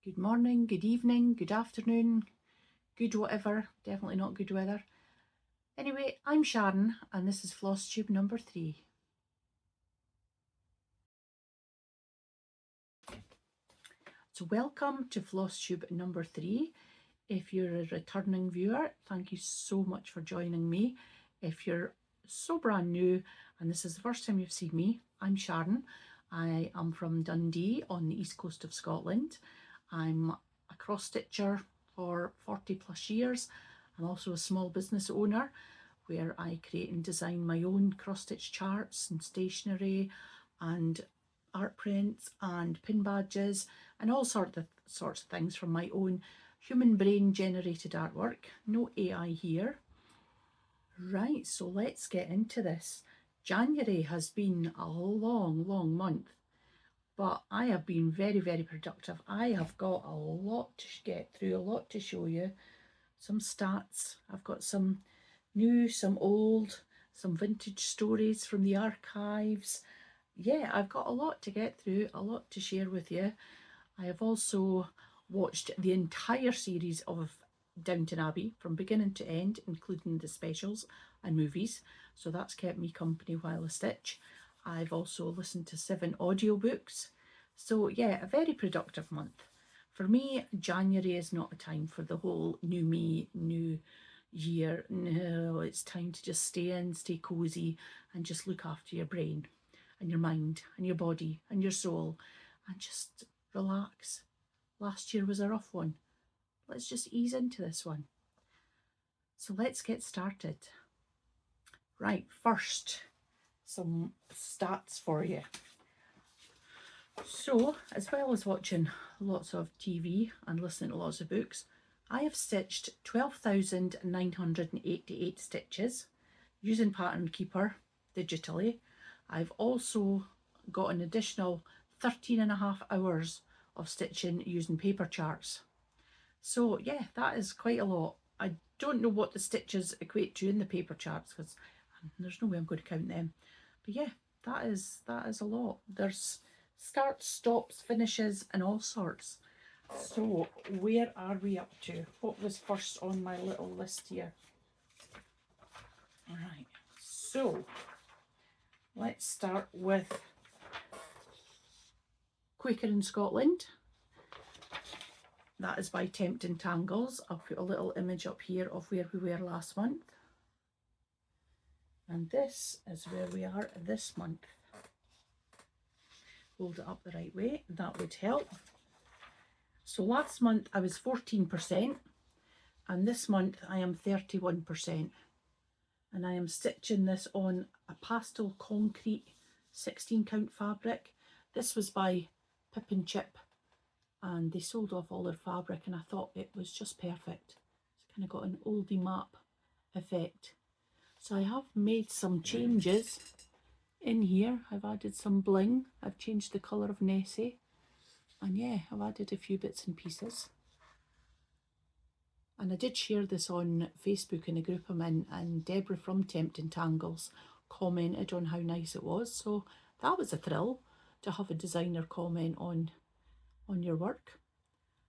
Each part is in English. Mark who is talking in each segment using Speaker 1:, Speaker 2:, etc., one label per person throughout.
Speaker 1: good morning, good evening, good afternoon, good whatever, definitely not good weather. Anyway, I'm Sharon and this is Flosstube number 3. So welcome to Flosstube number 3. If you're a returning viewer, thank you so much for joining me. If you're so brand new and this is the first time you've seen me, I'm Sharon. I am from Dundee on the east coast of Scotland. I'm a cross stitcher for 40 plus years. I'm also a small business owner where I create and design my own cross stitch charts and stationery and art prints and pin badges and all sorts of things from my own human brain generated artwork. No AI here. Right, so let's get into this. January has been a long month, but I have been very productive. I have got a lot to get through, a lot to show you. Some stats, I've got some new, some old, some vintage stories from the archives. Yeah, I've got a lot to get through, a lot to share with you. I have also watched the entire series of Downton Abbey from beginning to end, including the specials and movies, so that's kept me company while I stitch. I've also listened to 7 audiobooks, so yeah, a very productive month. For me, January is not a time for the whole new me, new year. No, it's time to just stay in, stay cozy and just look after your brain and your mind and your body and your soul and just relax. Last year was a rough one. Let's just ease into this one. So let's get started. Right, first, some stats for you. So, as well as watching lots of TV and listening to lots of books, I have stitched 12,988 stitches using Pattern Keeper digitally. I've also got an additional 13.5 hours of stitching using paper charts. So yeah, that is quite a lot. I don't know what the stitches equate to in the paper charts because there's no way I'm going to count them. But yeah, that is a lot. There's starts, stops, finishes and all sorts. So where are we up to? What was first on my little list here? All right, so let's start with Quaker in Scotland. That is by Tempting Tangles. I'll put a little image up here of where we were last month. And this is where we are this month. Hold it up the right way, that would help. So last month I was 14% and this month I am 31%. And I am stitching this on a pastel concrete 16 count fabric. This was by Pip and Chip and they sold off all their fabric and I thought it was just perfect. It's kind of got an oldie map effect. So I have made some changes in here. I've added some bling. I've changed the colour of Nessie. And yeah, I've added a few bits and pieces. And I did share this on Facebook in a group I'm in, and Deborah from Tempting Tangles commented on how nice it was. So that was a thrill to have a designer comment on your work.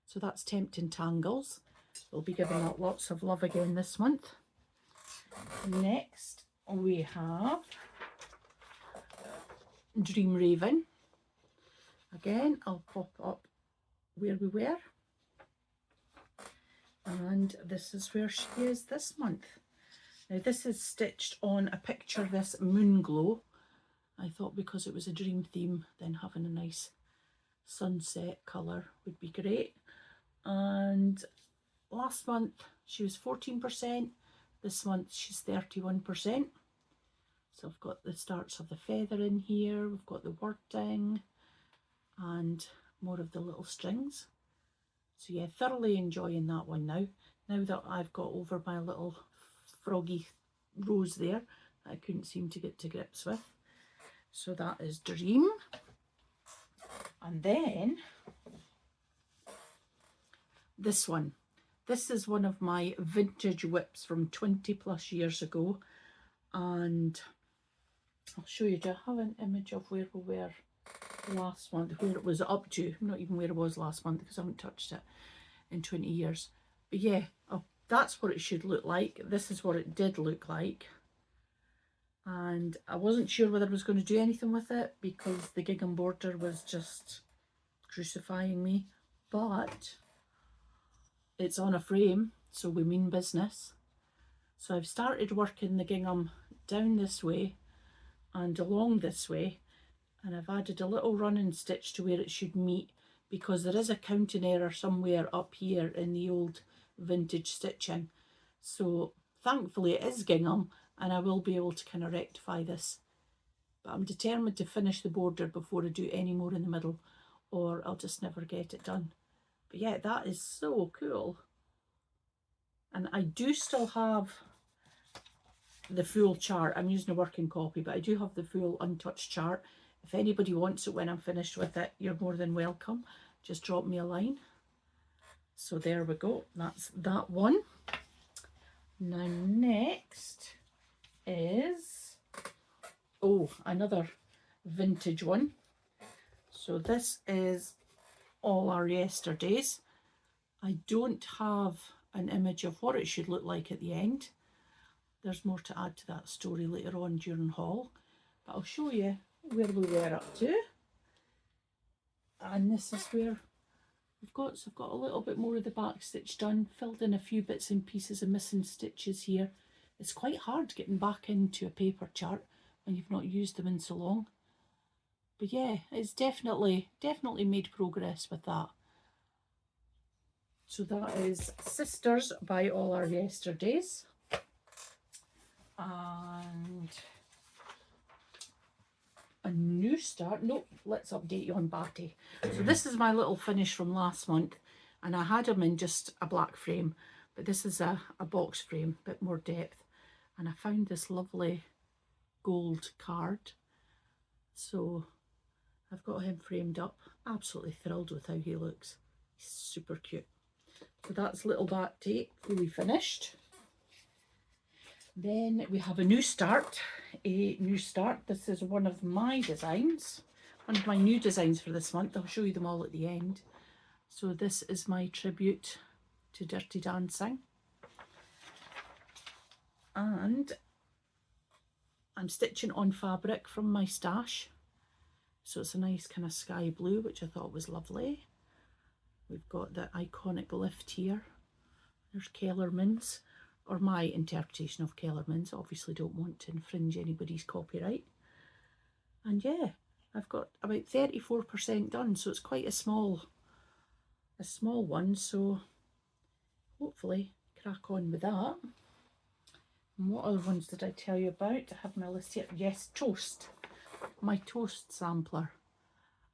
Speaker 1: So that's Tempting Tangles. We'll be giving out lots of love again this month. Next we have Dream Raven. Again, I'll pop up where we were. And this is where she is this month. Now this is stitched on a picture of this moon glow. I thought because it was a dream theme, then having a nice sunset colour would be great. And last month she was 14%, this month she's 31%. So I've got the starts of the feather in here, we've got the wording and more of the little strings. So yeah, thoroughly enjoying that one now. Now that I've got over my little froggy rose there that I couldn't seem to get to grips with. So that is Dream. And then this one. This is one of my vintage whips from 20 plus years ago. And I'll show you, do I have an image of where we were? last month, where it was up to, not even where it was last month because I haven't touched it in 20 years. But yeah, that's what it should look like. This is what it did look like. And I wasn't sure whether I was going to do anything with it because the gingham border was just crucifying me. But it's on a frame, so we mean business. So I've started working the gingham down this way and along this way, and I've added a little running stitch to where it should meet because there is a counting error somewhere up here in the old vintage stitching. So thankfully it is gingham and I will be able to kind of rectify this. But I'm determined to finish the border before I do any more in the middle, or I'll just never get it done. But yeah, that is so cool. And I do still have the full chart. I'm using a working copy, but I do have the full untouched chart. If anybody wants it when I'm finished with it, you're more than welcome. Just drop me a line. So there we go. That's that one. Now next is, oh, another vintage one. So this is All Our Yesterdays. I don't have an image of what it should look like at the end. There's more to add to that story later on during haul, but I'll show you where we were up to. And this is where we've got, so I've got a little bit more of the back stitch done, filled in a few bits and pieces of missing stitches here. It's quite hard getting back into a paper chart when you've not used them in so long. But yeah, it's definitely made progress with that. So that is Sisters by All Our Yesterdays. And a new start. Nope, let's update you on Batty. So this is my little finish from last month, and I had them in just a black frame, but this is a box frame, a bit more depth, and I found this lovely gold card. So I've got him framed up. Absolutely thrilled with how he looks. He's super cute. So that's little Batty fully finished. Then we have a new start. This is one of my designs, one of my new designs for this month. I'll show you them all at the end. So this is my tribute to Dirty Dancing. And I'm stitching on fabric from my stash. So it's a nice kind of sky blue, which I thought was lovely. We've got the iconic lift here. There's Kellerman's, or my interpretation of Kellerman's. Obviously don't want to infringe anybody's copyright. And yeah, I've got about 34% done, so it's quite a small one, so hopefully crack on with that. And what other ones did I tell you about? I have my list here. Yes, toast. My toast sampler.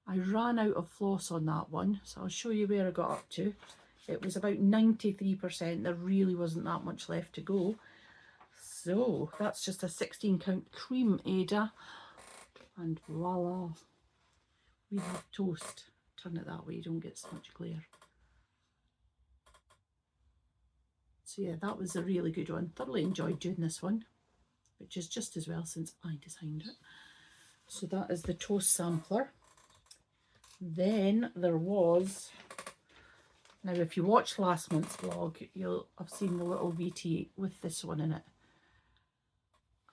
Speaker 1: I ran out of floss on that one, so I'll show you where I got up to. It was about 93%. There really wasn't that much left to go. So that's just a 16 count cream Ada. And voila, we have toast. Turn it that way, you don't get so much glare. So yeah, that was a really good one. Thoroughly enjoyed doing this one, which is just as well since I designed it. So that is the toast sampler. Then there was, now if you watched last month's vlog, you'll have seen the little VT with this one in it.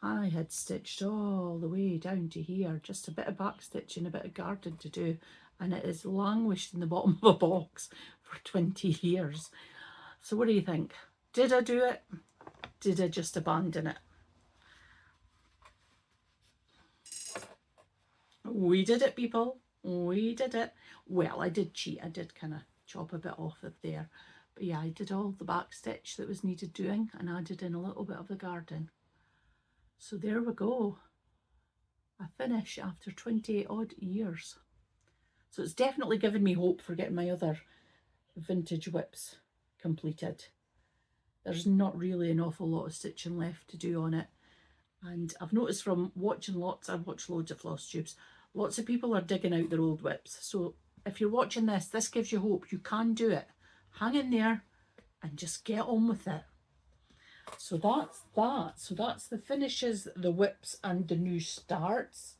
Speaker 1: I had stitched all the way down to here, just a bit of back stitching, a bit of garden to do, and it has languished in the bottom of a box for 20 years. So what do you think? Did I do it? Did I just abandon it? We did it, people. We did it. Well, I did cheat. I did kind of chop a bit off of there. But yeah, I did all the back stitch that was needed doing and added in a little bit of the garden. So there we go. A finish after 28 odd years. So it's definitely given me hope for getting my other vintage whips completed. There's not really an awful lot of stitching left to do on it. And I've noticed from watching lots, I've watched loads of Flosstubes, lots of people are digging out their old whips. So if you're watching this, this gives you hope. You can do it. Hang in there and just get on with it. So that's that. So that's the finishes, the whips and the new starts.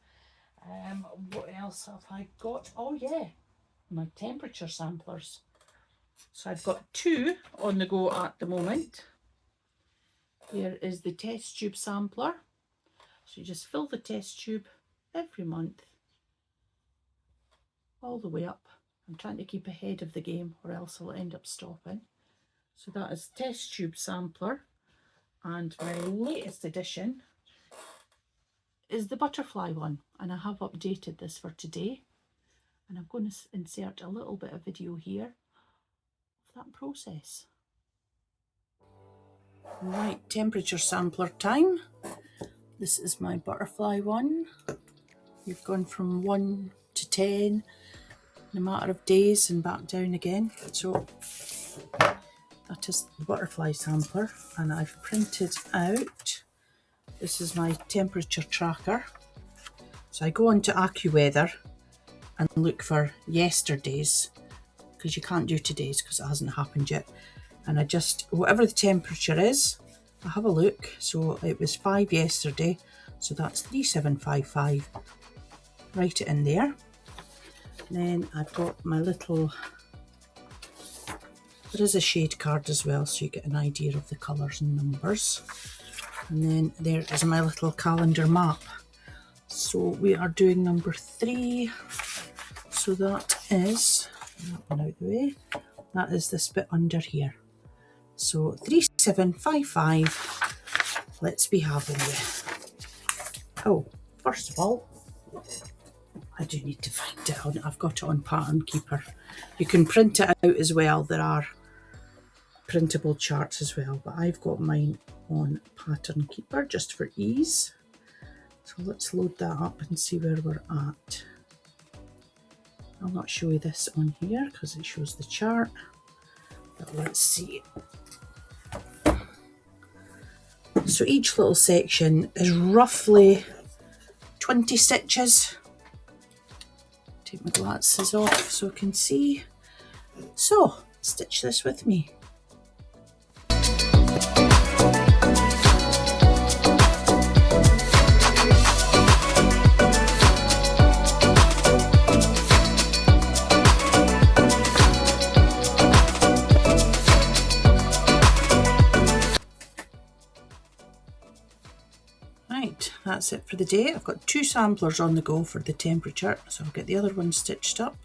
Speaker 1: What else have I got? Oh yeah, my temperature samplers. So I've got 2 on the go at the moment. Here is the test tube sampler. So you just fill the test tube every month, all the way up. I'm trying to keep ahead of the game or else I'll end up stopping. So that is test tube sampler. And my latest addition is the butterfly one. And I have updated this for today. And I'm going to insert a little bit of video here of that process. Right, temperature sampler time. This is my butterfly one. We've gone from 1 to 10 in a matter of days and back down again. So that is the butterfly sampler, and I've printed out, this is my temperature tracker. So I go onto AccuWeather and look for yesterday's, because you can't do today's because it hasn't happened yet. And I just, whatever the temperature is, I have a look. So it was 5 yesterday, so that's 3755. Write it in there. And then I've got my little, there is a shade card as well, so you get an idea of the colours and numbers. And then there is my little calendar map. So we are doing number 3. So that is, that one out the way, that is this bit under here. So 3755, let's be having you. Oh, first of all, I do need to find it. I've got it on Pattern Keeper. You can print it out as well. There are printable charts as well, but I've got mine on Pattern Keeper just for ease. So let's load that up and see where we're at. I'll not show you this on here because it shows the chart, but let's see. So each little section is roughly 20 stitches. Take my glasses off so I can see. So stitch this with me. Right, that's it for the day. I've got 2 samplers on the go for the temperature, so I'll get the other one stitched up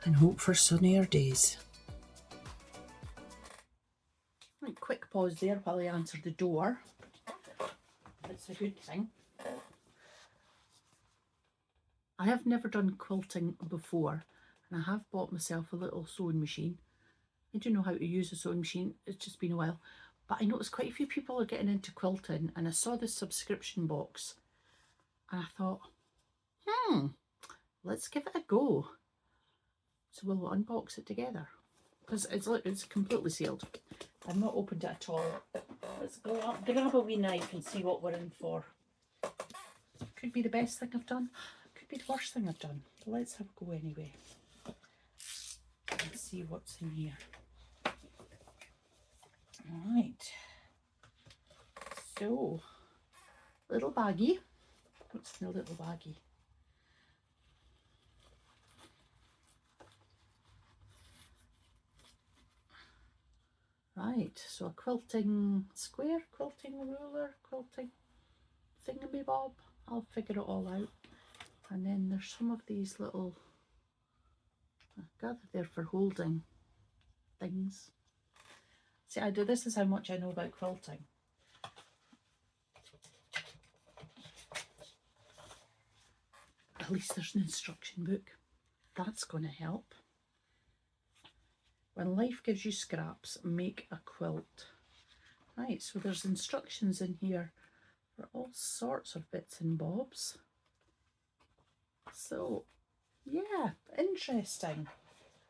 Speaker 1: and hope for sunnier days. Right, quick pause there while I answer the door. It's a good thing. I have never done quilting before, and I have bought myself a little sewing machine. I do know how to use a sewing machine, it's just been a while. But I noticed quite a few people are getting into quilting, and I saw this subscription box and I thought, let's give it a go. So we'll unbox it together because it's completely sealed. I've not opened it at all. Let's go up, grab a wee knife and see what we're in for. Could be the best thing I've done, could be the worst thing I've done. But let's have a go anyway. Let's see what's in here. Right, so little baggie. What's in the little baggie? Right, so a quilting square, quilting ruler, quilting thingamabob. I'll figure it all out. And then there's some of these little, I gather they're for holding things. See, this is how much I know about quilting. At least there's an instruction book. That's going to help. When life gives you scraps, make a quilt. Right, so there's instructions in here for all sorts of bits and bobs. So, yeah, interesting.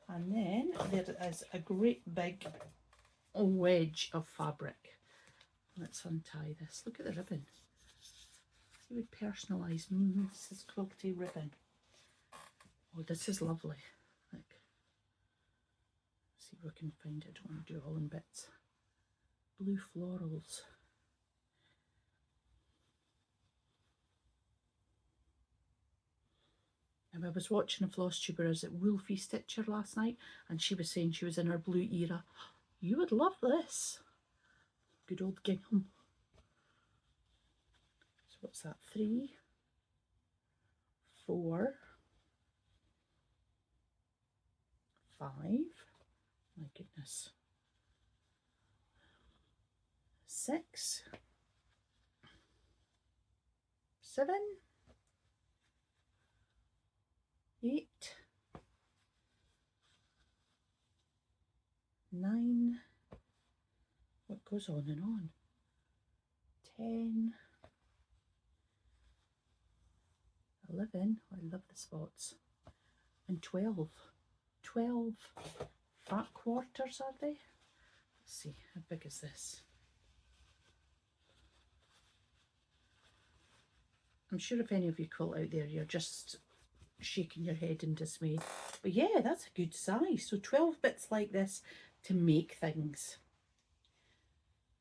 Speaker 1: And then there is a great big wedge of fabric. Let's untie this. Look at the ribbon. You would personalise. This is quilty ribbon. Oh, this is lovely. Like, see if I can find it. I don't want to do it all in bits. Blue florals. I was watching a Flosstuber, is it Wolfie Stitcher last night, and she was saying she was in her blue era. You would love this. Good old gingham. So what's that? 3, 4, 5. My goodness. 6, 7, 8, 9. What goes on and on? 10, 11. I love the spots. And 12. 12 fat quarters, are they? Let's see, how big is this? I'm sure if any of you quilt out there, you're just shaking your head in dismay. But yeah, that's a good size. So 12 bits like this to make things.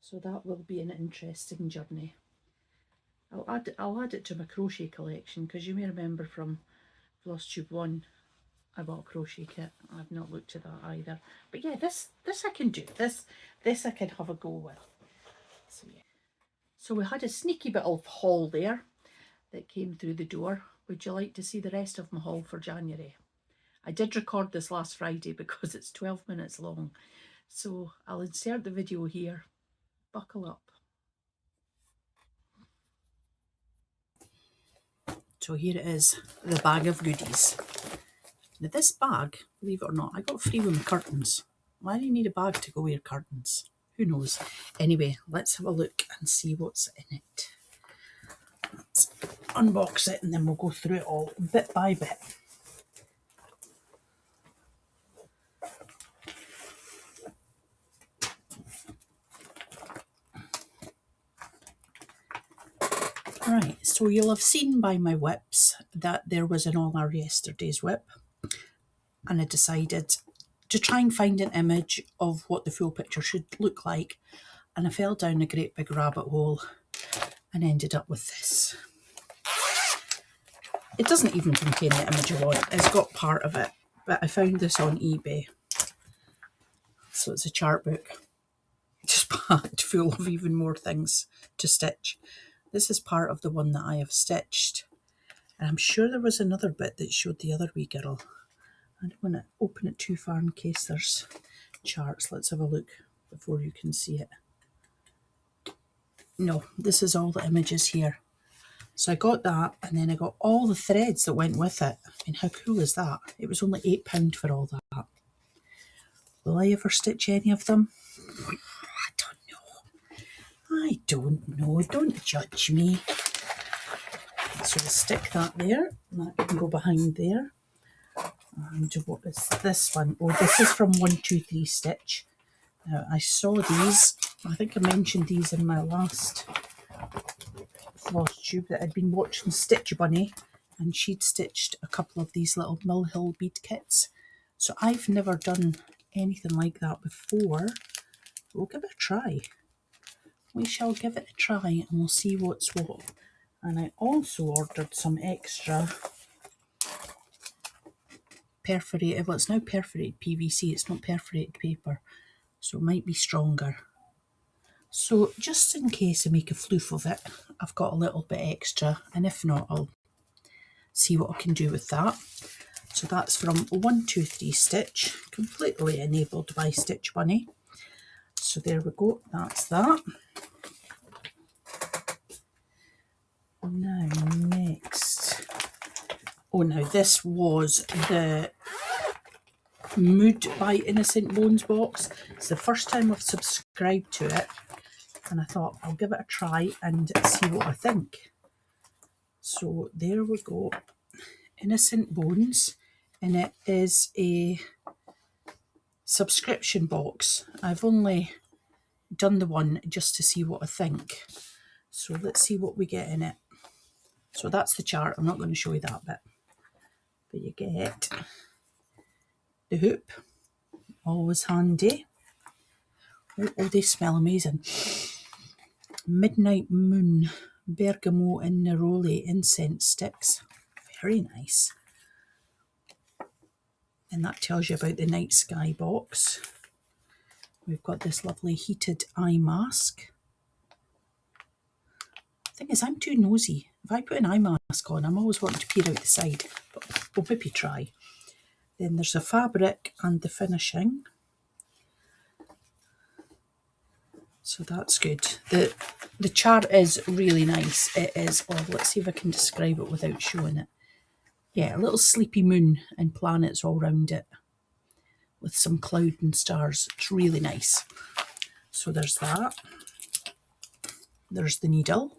Speaker 1: So that will be an interesting journey. I'll add it to my crochet collection, because you may remember from Flosstube 1, I bought a crochet kit. I've not looked at that either. But yeah, this I can do. This I can have a go with. So yeah. So we had a sneaky bit of haul there that came through the door. Would you like to see the rest of my haul for January? I did record this last Friday because it's 12 minutes long. So I'll insert the video here. Buckle up. So here it is, the bag of goodies. Now this bag, believe it or not, I got free with my curtains. Why do you need a bag to go with your curtains? Who knows? Anyway, let's have a look and see what's in it. Let's unbox it and then we'll go through it all bit by bit. Right, so you'll have seen by my whips that there was an all our yesterday's whip, and I decided to try and find an image of what the full picture should look like, and I fell down a great big rabbit hole and ended up with this. It doesn't even contain the image I want, it's got part of it, but I found this on eBay. So it's a chart book, just packed full of even more things to stitch. This is part of the one that I have stitched. And I'm sure there was another bit that showed the other wee girl. I don't want to open it too far in case there's charts. Let's have a look before you can see it. No, this is all the images here. So I got that, and then I got all the threads that went with it. I mean, how cool is that? It was only £8 for all that. Will I ever stitch any of them? I don't know. Don't judge me. So we'll stick that there. That can go behind there. And what is this one? Oh, this is from 123 Stitch. Now, I saw these. I think I mentioned these in my last Flosstube, that I'd been watching Stitch Bunny, and she'd stitched a couple of these little Mill Hill bead kits. So I've never done anything like that before. We'll give it a try. We shall give it a try and we'll see what's what. And I also ordered some extra perforated, well, it's now perforated PVC, it's not perforated paper, so it might be stronger. So just in case I make a floof of it, I've got a little bit extra, and if not, I'll see what I can do with that. So that's from 123 Stitch, completely enabled by Stitch Bunny. So there we go, that's that. Now next, oh now this was the Mood by Innocent Bones box. It's the first time I've subscribed to it, and I thought I'll give it a try and see what I think. So there we go, Innocent Bones, and it is a subscription box. I've only done the one just to see what I think. So let's see what we get in it. So that's the chart. I'm not going to show you that bit. But you get the hoop, always handy. Oh, they smell amazing. Midnight Moon, Bergamot and Neroli incense sticks. Very nice. And that tells you about the night sky box. We've got this lovely heated eye mask. The thing is, I'm too nosy. If I put an eye mask on, I'm always wanting to peer out the side, but we'll maybe try. Then there's the fabric and the finishing. So that's good. The chart is really nice. It is, oh, let's see if I can describe it without showing it. Yeah, a little sleepy moon and planets all round it with some cloud and stars. It's really nice. So there's that. There's the needle.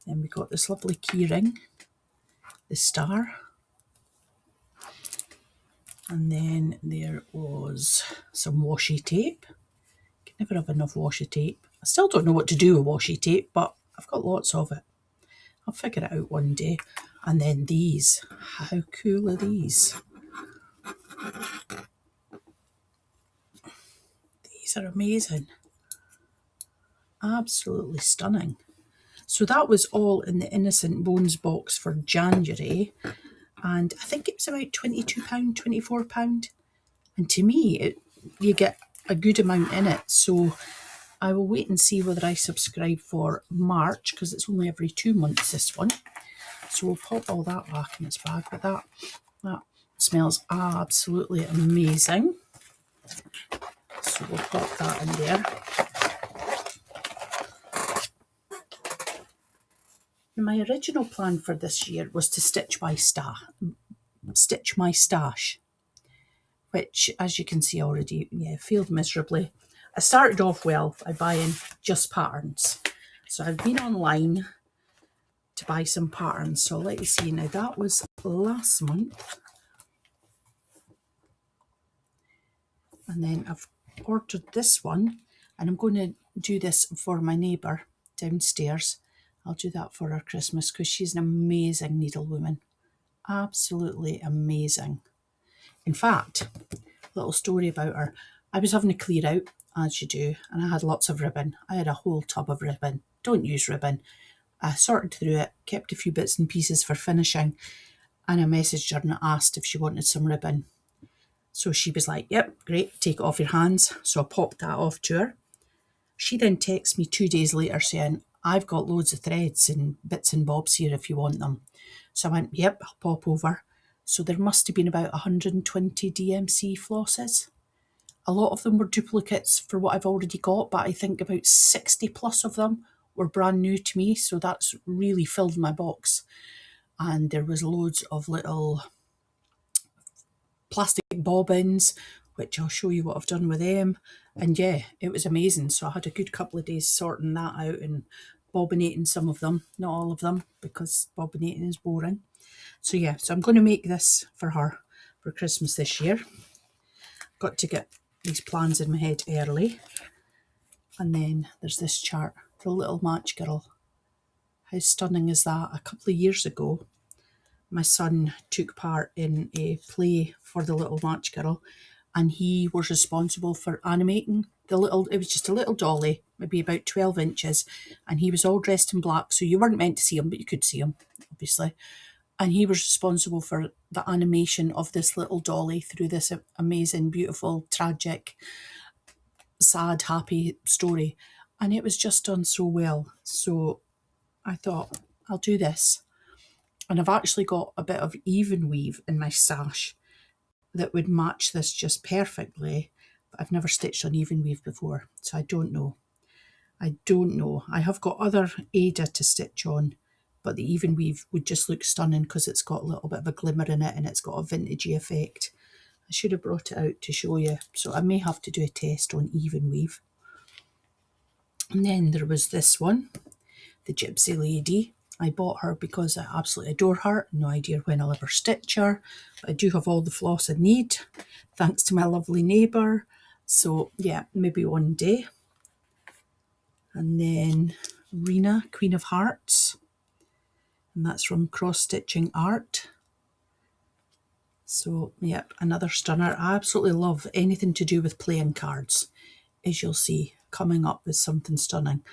Speaker 1: Then we got this lovely key ring, the star. And then there was some washi tape. Can never have enough washi tape. I still don't know what to do with washi tape, but I've got lots of it. I'll figure it out one day. And then these. How cool are these? These are amazing. Absolutely stunning. So that was all in the Innocent Bones box for January. And I think it was about £22, £24. And to me, you get a good amount in it. So I will wait and see whether I subscribe for March, because it's only every 2 months, this one. So we'll pop all that back in its bag. But that smells absolutely amazing. So we'll pop that in there. My original plan for this year was to stitch my stash, which, as you can see already, failed miserably. I started off well by buying just patterns. So I've been online to buy some patterns. So let you see now, that was last month. And then I've ordered this one, and I'm going to do this for my neighbour downstairs. I'll do that for her Christmas because she's an amazing needlewoman. Absolutely amazing. In fact, little story about her. I was having to clear out, as you do, and I had lots of ribbon. I had a whole tub of ribbon. Don't use ribbon. I sorted through it, kept a few bits and pieces for finishing, and I messaged her and asked if she wanted some ribbon. So she was like, yep, great, take it off your hands. So I popped that off to her. She then texts me 2 days later saying, I've got loads of threads and bits and bobs here if you want them. So I went, yep, I'll pop over. So there must have been about 120 DMC flosses. A lot of them were duplicates for what I've already got, but I think about 60 plus of them were brand new to me. So that's really filled my box. And there was loads of little plastic bobbins, which I'll show you what I've done with them. And yeah, it was amazing. So I had a good couple of days sorting that out and bobbinating some of them, not all of them, because bobbinating is boring. So yeah, so I'm going to make this for her for Christmas this year. Got to get these plans in my head early. And then there's this chart, the little match girl. How stunning is that? A couple of years ago, my son took part in a play for the little match girl, and he was responsible for animating the little, it was just a little dolly, maybe about 12 inches, and he was all dressed in black, so you weren't meant to see him, but you could see him, obviously. And he was responsible for the animation of this little dolly through this amazing, beautiful, tragic, sad, happy story. And it was just done so well. So I thought, I'll do this. And I've actually got a bit of even weave in my stash that would match this just perfectly. But I've never stitched on even weave before, so I don't know. I have got other Ada to stitch on, but the even weave would just look stunning because it's got a little bit of a glimmer in it and it's got a vintagey effect. I should have brought it out to show you, so I may have to do a test on even weave. And then there was this one, the Gypsy Lady. I bought her because I absolutely adore her. No idea when I'll ever stitch her, but I do have all the floss I need, thanks to my lovely neighbour. So yeah, maybe one day. And then Rena, Queen of Hearts, and that's from Cross Stitching Art. So yep, another stunner. I absolutely love anything to do with playing cards, as you'll see, coming up with something stunning.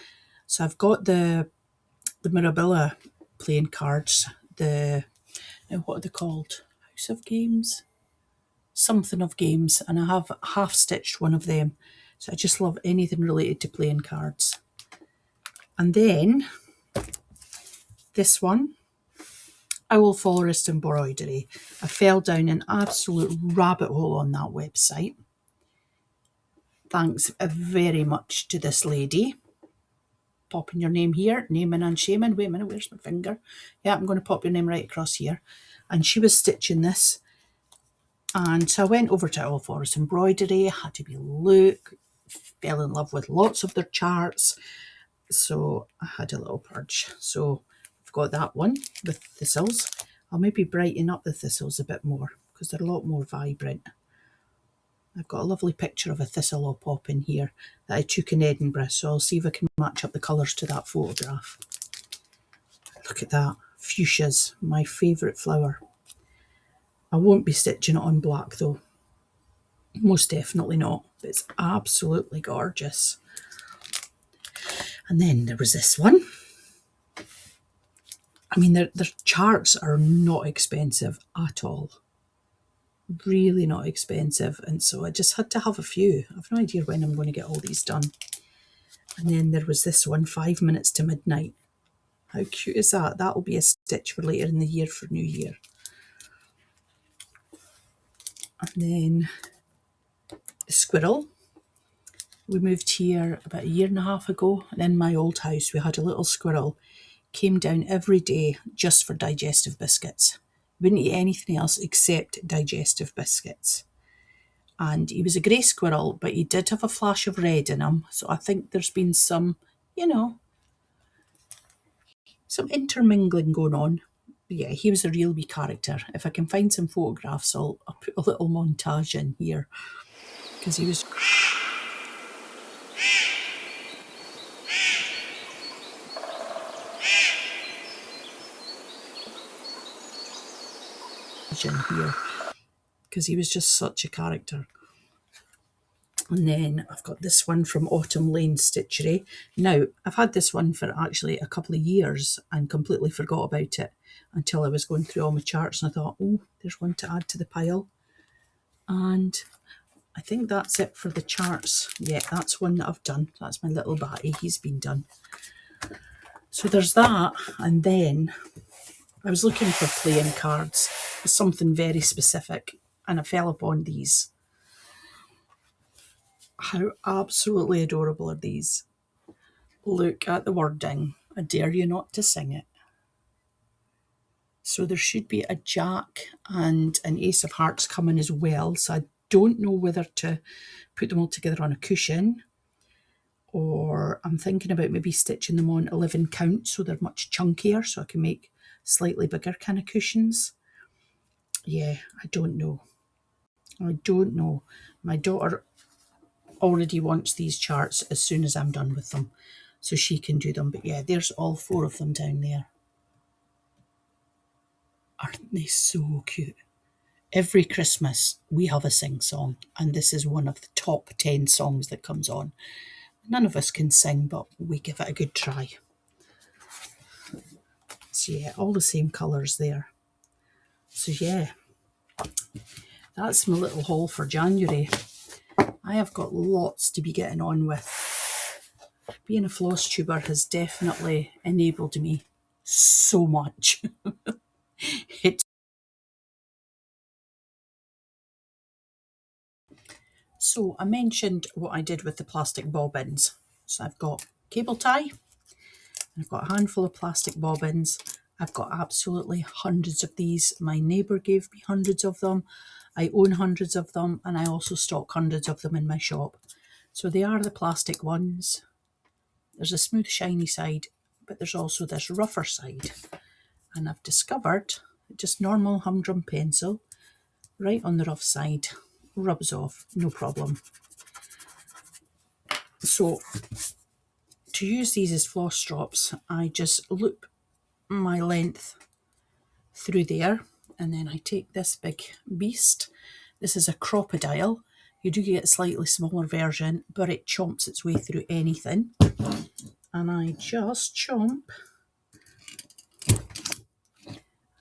Speaker 1: So I've got the Mirabella playing cards, now what are they called? House of Games? something of games, and I have half stitched one of them. So I just love anything related to playing cards. And then this one, Owl Florist Embroidery. I fell down an absolute rabbit hole on that website. Thanks very much to this lady. Popping your name here, naming and shaming. Wait a minute, where's my finger? Yeah, I'm going to pop your name right across here. And she was stitching this. And so I went over to Owl Forest Embroidery, had to be look, fell in love with lots of their charts. So I had a little purge. So I've got that one with thistles. I'll maybe brighten up the thistles a bit more because they're a lot more vibrant. I've got a lovely picture of a thistle I'll pop in here that I took in Edinburgh, so I'll see if I can match up the colours to that photograph. Look at that, fuchsias, my favourite flower. I won't be stitching it on black though, most definitely not, but it's absolutely gorgeous. And then there was this one. I mean, their charts are not expensive at all. Really not expensive, and so I just had to have a few. I've no idea when I'm going to get all these done. And then there was this one, 5 minutes to midnight. How cute is that? That'll be a stitch for later in the year for New Year. And then the squirrel. We moved here about a year and a half ago, and in my old house we had a little squirrel. Came down every day just for digestive biscuits. Wouldn't eat anything else except digestive biscuits. And he was a grey squirrel, but he did have a flash of red in him. So I think there's been some, you know, some intermingling going on. But yeah, he was a real wee character. If I can find some photographs, I'll put a little montage in here. Because he was... in here. Because he was just such a character. And then I've got this one from Autumn Lane Stitchery. Now, I've had this one for actually a couple of years and completely forgot about it until I was going through all my charts and I thought, oh, there's one to add to the pile. And I think that's it for the charts. Yeah, that's one that I've done. That's my little batty. He's been done. So there's that. And then I was looking for playing cards, something very specific, and I fell upon these. How absolutely adorable are these? Look at the wording. I dare you not to sing it. So there should be a Jack and an Ace of Hearts coming as well. So I don't know whether to put them all together on a cushion, or I'm thinking about maybe stitching them on 11 count so they're much chunkier so I can make slightly bigger kind of cushions. Yeah, I don't know. I don't know. My daughter already wants these charts as soon as I'm done with them, so she can do them. But yeah, there's all 4 of them down there. Aren't they so cute? Every Christmas we have a sing song, and this is one of the top 10 songs that comes on. None of us can sing, but we give it a good try. So yeah, all the same colours there. So yeah, that's my little haul for January. I have got lots to be getting on with. Being a floss tuber has definitely enabled me so much. So I mentioned what I did with the plastic bobbins. So I've got cable tie, I've got a handful of plastic bobbins. I've got absolutely hundreds of these. My neighbour gave me hundreds of them. I own hundreds of them, and I also stock hundreds of them in my shop. So they are the plastic ones. There's a smooth shiny side, but there's also this rougher side. And I've discovered just normal humdrum pencil right on the rough side rubs off, no problem. So to use these as floss drops, I just loop my length through there, and then I take this big beast. This is a crocodile. You do get a slightly smaller version, but it chomps its way through anything. And I just chomp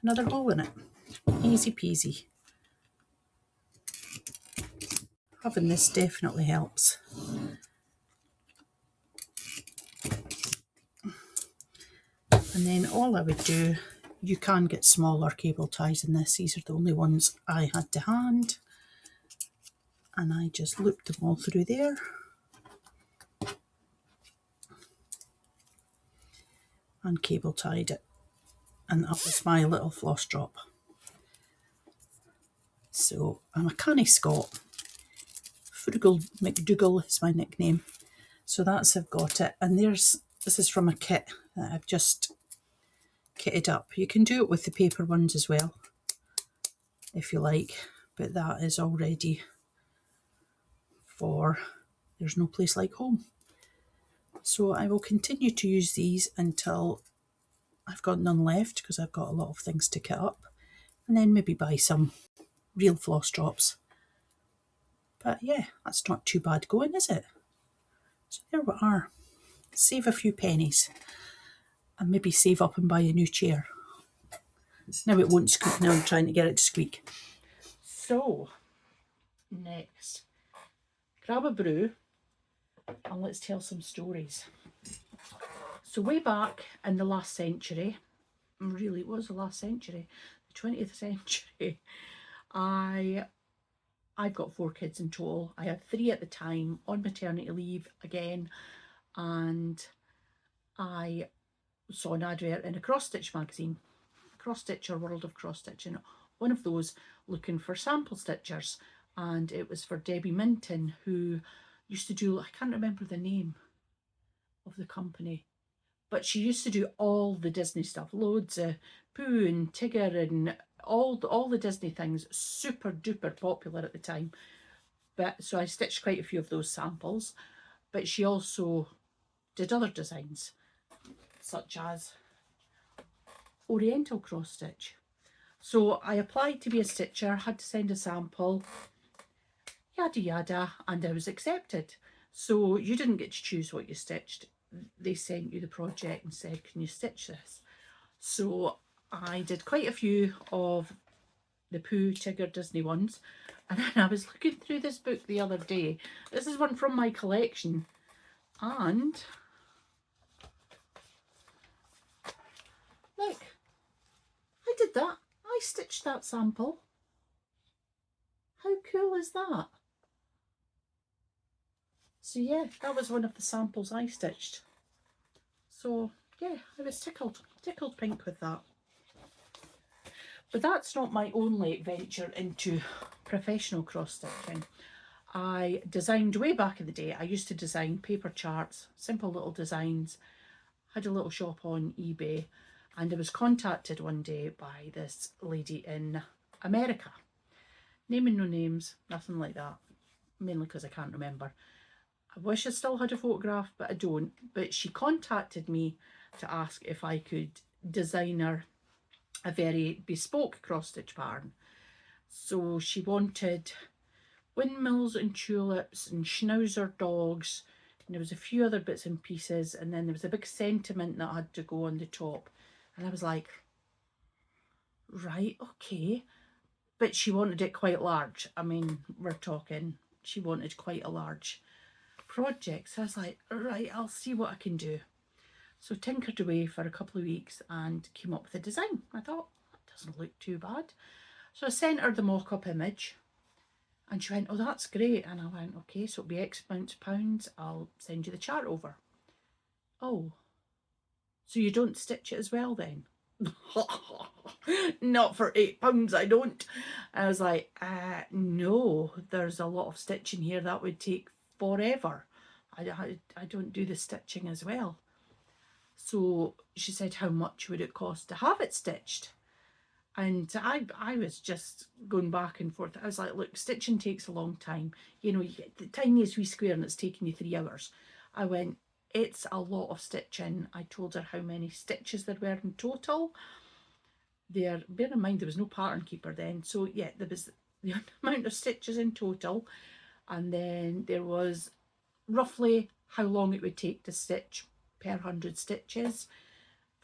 Speaker 1: another hole in it. Easy peasy. having this definitely helps. And then all I would do, you can get smaller cable ties in this. These are the only ones I had to hand. And I just looped them all through there. And cable tied it. And that was my little floss drop. So I'm a canny Scot. Frugal McDougall is my nickname. So that's I've got it. And this is from a kit that I've just kitted up. You can do it with the paper ones as well, if you like. But that is all ready for There's No Place Like Home. So I will continue to use these until I've got none left, because I've got a lot of things to kit up. And then maybe buy some real floss drops. But yeah, that's not too bad going, is it? So there we are. Save a few pennies. And maybe save up and buy a new chair. Now it won't squeak. Now I'm trying to get it to squeak. So, next, grab a brew and let's tell some stories. So way back in the last century, really it was the last century, the 20th century, I've got 4 kids in total. I had 3 at the time, on maternity leave again, and I saw an advert in a cross-stitch magazine, Cross Stitcher, World of Cross Stitching, one of those, looking for sample stitchers, and it was for Debbie Minton, who used to do, I can't remember the name of the company, but she used to do all the Disney stuff, loads of Pooh and Tigger and all the Disney things, super duper popular at the time. But so I stitched quite a few of those samples, but she also did other designs, such as Oriental cross stitch. So I applied to be a stitcher, had to send a sample, yada yada, and I was accepted. So you didn't get to choose what you stitched. They sent you the project and said, can you stitch this? So I did quite a few of the Pooh, Tigger, Disney ones. And then I was looking through this book the other day. This is one from my collection. And look, I did that. I stitched that sample. How cool is that? So yeah, that was one of the samples I stitched. So yeah, I was tickled pink with that. But that's not my only venture into professional cross stitching. I designed way back in the day. I used to design paper charts, simple little designs. Had a little shop on eBay, and I was contacted one day by this lady in America. Naming no names, nothing like that, mainly because I can't remember. I wish I still had a photograph, but I don't. But she contacted me to ask if I could design her a very bespoke cross-stitch pattern. So she wanted windmills and tulips and schnauzer dogs, and there was a few other bits and pieces, and then there was a big sentiment that had to go on the top. And I was like, right, okay. But she wanted it quite large. I mean, we're talking, she wanted quite a large project. So I was like, right, I'll see what I can do. So tinkered away for a couple of weeks and came up with a design. I thought, that doesn't look too bad. So I sent her the mock-up image and she went, oh, that's great. And I went, okay, so it'll be X amount of pounds. I'll send you the chart over. Oh, so you don't stitch it as well then? Not for £8, I don't. I was like, no, there's a lot of stitching here. That would take forever. I don't do the stitching as well. So she said, how much would it cost to have it stitched? And I was just going back and forth. I was like, look, stitching takes a long time. You know, you get the tiniest wee square and it's taking you 3 hours. I went, it's a lot of stitching. I told her how many stitches there were in total. Bear in mind, there was no pattern keeper then. So yeah, there was the amount of stitches in total. And then there was roughly how long it would take to stitch per 100 stitches,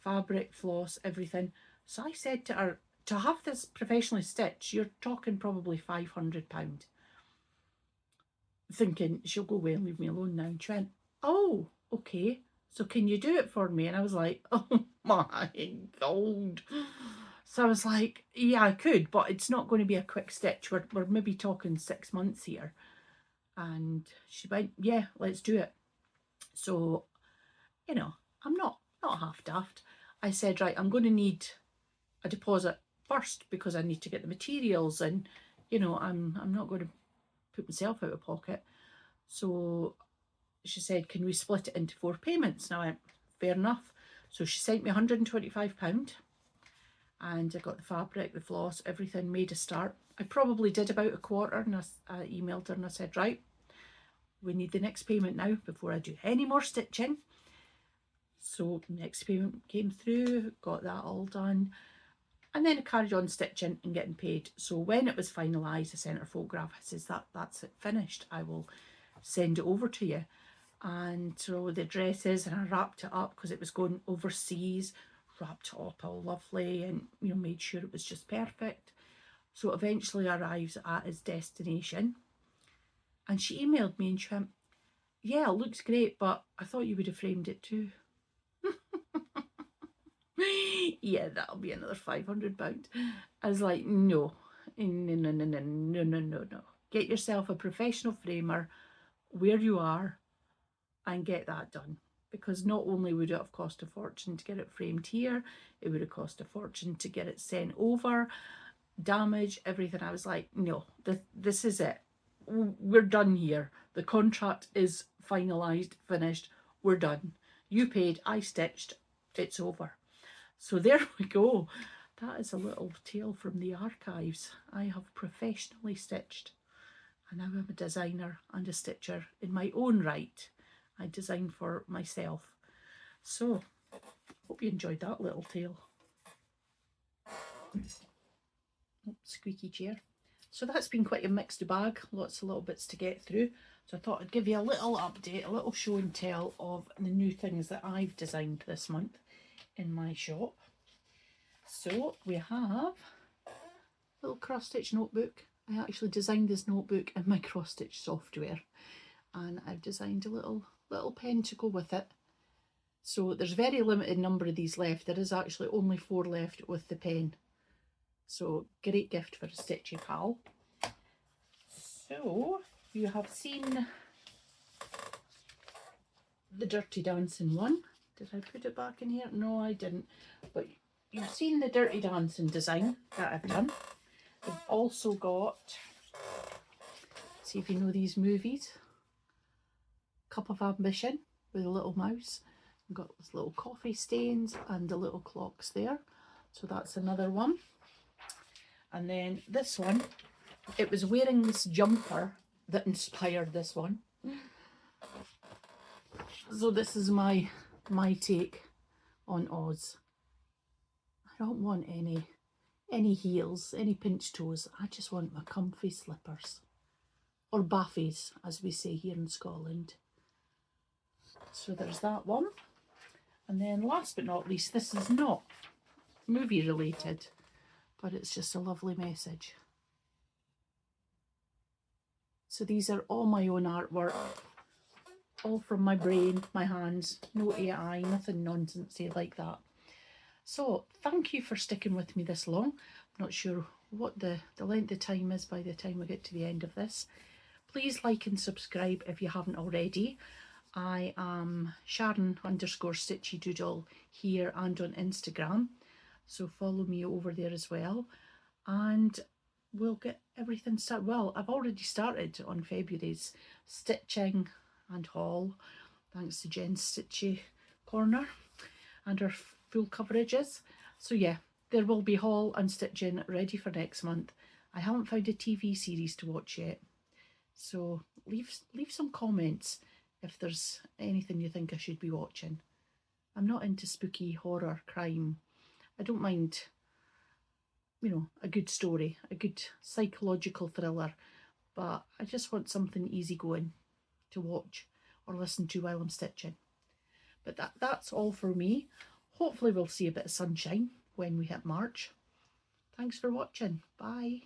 Speaker 1: fabric, floss, everything. So I said to her, to have this professionally stitched, you're talking probably £500. thinking she'll go away and leave me alone now. And she went, oh, okay, so can you do it for me? And I was like, oh my God. So I was like, yeah, I could, but it's not going to be a quick stitch. We're maybe talking 6 months here. And she went, yeah, let's do it. So, you know, I'm not half daft. I said, right, I'm going to need a deposit first because I need to get the materials, and you know, I'm not going to put myself out of pocket. So she said, can we split it into 4 payments? And I went, fair enough. So she sent me £125 and I got the fabric, the floss, everything, made a start. I probably did about a quarter, and I emailed her and I said, right, we need the next payment now before I do any more stitching. So next payment came through, got that all done. And then I carried on stitching and getting paid. So when it was finalised, I sent her a photograph. I says, that's it, finished. I will send it over to you. And so the dresses, and I wrapped it up because it was going overseas, wrapped it up all lovely, and you know, made sure it was just perfect. So it eventually arrives at its destination. And she emailed me and she went, yeah, it looks great, but I thought you would have framed it too. Yeah, that'll be another £500. I was like, no. Get yourself a professional framer where you are and get that done. Because not only would it have cost a fortune to get it framed here, it would have cost a fortune to get it sent over, damage, everything. I was like, no, this is it. We're done here. The contract is finalised, finished, we're done. You paid, I stitched, it's over. So there we go. That is a little tale from the archives. I have professionally stitched, and now I'm a designer and a stitcher in my own right. I design for myself. So, hope you enjoyed that little tale. Oh, squeaky chair. So that's been quite a mixed bag, lots of little bits to get through. So I thought I'd give you a little update, a little show and tell of the new things that I've designed this month in my shop. So we have a little cross stitch notebook. I actually designed this notebook in my cross stitch software, and I've designed a little pen to go with it. So there's a very limited number of these left. There is actually only 4 left with the pen. So great gift for a stitchy pal. So you have seen the Dirty Dancing one. Did I put it back in here? No, I didn't. But you've seen the Dirty Dancing design that I've done. We've also got, see if you know these movies, Cup of Ambition with a little mouse. We've got this little coffee stains and the little clocks there. So that's another one. And then this one, it was wearing this jumper that inspired this one. So this is my take on Oz. I don't want any heels, any pinch toes. I just want my comfy slippers, or baffies as we say here in Scotland. So there's that one. And then last but not least, this is not movie related, but it's just a lovely message. So these are all my own artwork, all from my brain, my hands, no AI, nothing nonsensey like that. So thank you for sticking with me this long. I'm not sure what the length of time is by the time we get to the end of this. Please like and subscribe if you haven't already. I am Sharon_Stitchy_Doodle here and on Instagram. So follow me over there as well. And we'll get everything started. Well, I've already started on February's stitching and haul, thanks to Jen's Stitchy Corner and her full coverages. So yeah, there will be haul and stitching ready for next month. I haven't found a TV series to watch yet, so leave some comments if there's anything you think I should be watching. I'm not into spooky horror crime. I don't mind, you know, a good story, a good psychological thriller, but I just want something easygoing to watch or listen to while I'm stitching. But that's all for me. Hopefully we'll see a bit of sunshine when we hit March. Thanks for watching. Bye.